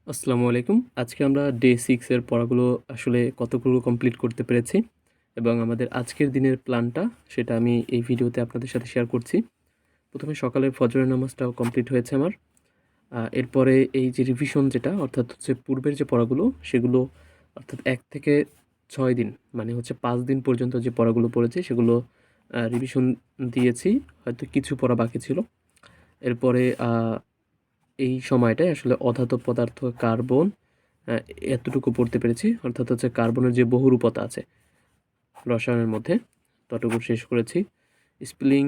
আসসালামু আলাইকুম। আজকে আমরা ডে 6 এর পড়াগুলো আসলে কতগুলো কমপ্লিট করতে পেরেছি এবং আমাদের আজকের দিনের প্ল্যানটা সেটা আমি এই ভিডিওতে আপনাদের সাথে শেয়ার করছি। প্রথমে সকালের ফজরের নামাজটাও কমপ্লিট হয়েছে আমার। এরপরে এই যে রিভিশন যেটা অর্থাৎ হচ্ছে পূর্বের যে পড়াগুলো সেগুলো অর্থাৎ ১ থেকে ৬ দিন মানে হচ্ছে ৫ দিন পর্যন্ত যে পড়াগুলো পড়েছি সেগুলো রিভিশন দিয়েছি। হয়তো কিছু পড়া বাকি ছিল। এরপরে এই সময়টায় আসলে অধাতব পদার্থ কার্বন আ এতটুকু পড়তে পেরেছি। অর্থাৎ হচ্ছে কার্বনের যে বহুরূপতা আছে রসায়নের মধ্যে ততটুকু শেষ করেছি। স্পেলিং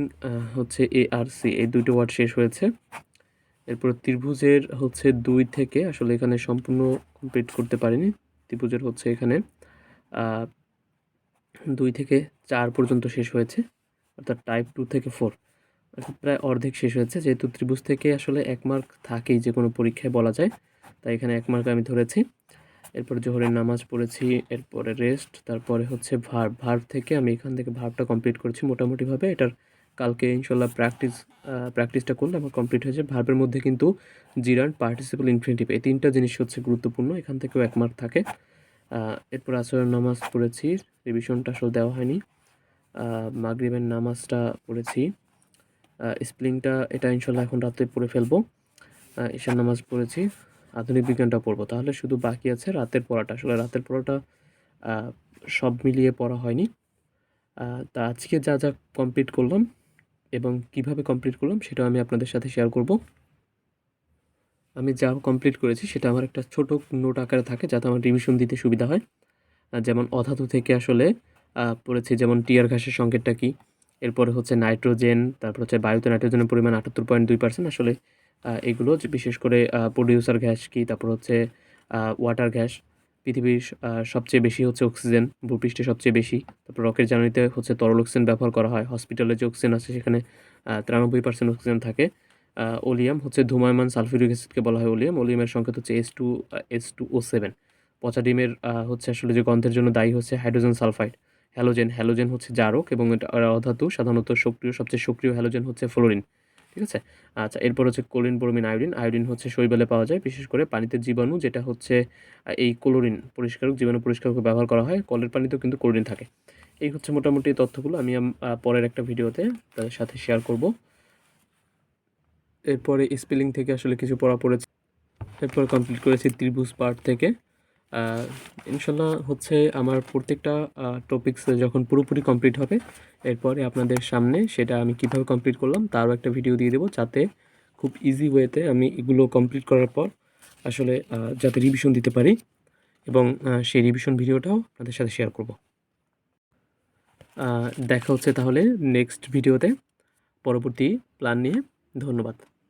হচ্ছে ARC এই ২ টো ওয়ার্ড শেষ হয়েছে। এরপর ত্রিভুজের হচ্ছে ২ থেকে আসলে এখানে সম্পূর্ণ কমপ্লিট করতে পারিনি। ত্রিভুজের হচ্ছে এখানে আ ২ থেকে ৪ পর্যন্ত শেষ হয়েছে। অর্থাৎ টাইপ 2 থেকে 4 অর্থাৎ প্রায় অর্ধেক শেষ হয়েছে। যেহেতু ত্রিভুজ থেকে আসলে ১ মার্ক থাকেই যেকোনো পরীক্ষায় বলা যায়। তাই এখানে ১ মার্ক আমি ধরেছি। এরপরে জোহরের নামাজ পড়েছি, এরপরে রেস্ট, তারপরে হচ্ছে ভার্ব থেকে আমি এখান থেকে ভার্বটা কমপ্লিট করেছি মোটামুটিভাবে। এটার কালকে ইনশাল্লাহ প্র্যাকটিসটা করলে আমার কমপ্লিট হয়েছে। ভার্বের মধ্যে কিন্তু জিরান্ড, পার্টিসিপল, ইনফিনিটিভ এই ৩ টা জিনিস হচ্ছে গুরুত্বপূর্ণ। এখান থেকেও ১ মার্ক থাকে। এরপর আসরের নামাজ পড়েছি, রিভিশনটা আসলে দেওয়া হয়নি। মাগরিবের নামাজটা পড়েছি। স্পেলিংটা এটা ইনশাল্লাহ এখন রাতে পড়ে ফেলবো। ঈশার নামাজ পড়েছি। আধুনিক বিজ্ঞানটা পড়বো। তাহলে শুধু বাকি আছে রাতের পড়াটা। আসলে রাতের পড়াটা আ সব মিলিয়ে পড়া হয়নি। তা আজকে যা কমপ্লিট করলাম এবং কিভাবে কমপ্লিট করলাম সেটাও আমি আপনাদের সাথে শেয়ার করব। আমি যা কমপ্লিট করেছি সেটা আমার একটা ছোট নোট আকারে থাকে যাতে আমার রিভিশন দিতে সুবিধা হয়। যেমন অধাতু থেকে আসলে পড়েছি যেমন টিয়ার ঘাসের সংকেতটা কী? এরপরে হচ্ছে নাইট্রোজেন, তারপর হচ্ছে বায়ুতে নাইট্রোজেনের পরিমাণ ৭৮.২% আসলে এগুলো যে বিশেষ করে প্রোডিউসার গ্যাস কী? তারপর হচ্ছে ওয়াটার গ্যাস। পৃথিবীর সবচেয়ে বেশি হচ্ছে অক্সিজেন, ভূপৃষ্ঠে সবচেয়ে বেশি। তারপর রকেট জ্বালানিতে হচ্ছে তরল অক্সিজেন ব্যবহার করা হয়। হসপিটালে যে অক্সিজেন আছে সেখানে ৯৩% অক্সিজেন থাকে। ওলিয়াম হচ্ছে ধূময়মান সালফিউরিক অ্যাসিডকে বলা হয় ওলিয়াম। ওলিয়ামের সংকেত হচ্ছে H2O7। পচা ডিমের হচ্ছে আসলে যে গন্ধের জন্য দায়ী হচ্ছে হাইড্রোজেন সালফাইড। হ্যালোজেন হচ্ছে জারক এবং এটা অধাতু। সাধারণত সবচেয়ে সক্রিয় হ্যালোজেন হচ্ছে ফ্লোরিন। ঠিক আছে? আচ্ছা, এরপর হচ্ছে ক্লোরিন, ব্রোমিন, আয়োডিন। আয়োডিন হচ্ছে শৈবালে পাওয়া যায়। বিশেষ করে পানিতে জীবাণু যেটা হচ্ছে এই ক্লোরিন পরিষ্কারক, জীবাণু পরিষ্কারক ব্যবহার করা হয়। কলের পানিতেও কিন্তু ক্লোরিন থাকে। এই হচ্ছে মোটামুটি তথ্যগুলো আমি পরের একটা ভিডিওতে তাদের সাথে শেয়ার করব। এরপরে স্পেলিং থেকে আসলে কিছু পড়া পড়েছি। এরপর কমপ্লিট করেছি ত্রিভুজ পার্ট থেকে। আ ইনশাল্লাহ হচ্ছে আমার প্রত্যেকটা টপিকস যখন পুরোপুরি কমপ্লিট হবে, এরপরে আপনাদের সামনে সেটা আমি কিভাবে কমপ্লিট করলাম তারও একটা ভিডিও দিয়ে দেবো। যাতে খুব ইজি ওয়েতে আমি এগুলো কমপ্লিট করার পর আসলে যাতে রিভিশন দিতে পারি এবং সেই রিভিশন ভিডিওটাও আপনাদের সাথে শেয়ার করব। দেখা হচ্ছে তাহলে নেক্সট ভিডিওতে পরবর্তী প্ল্যান নিয়ে। ধন্যবাদ।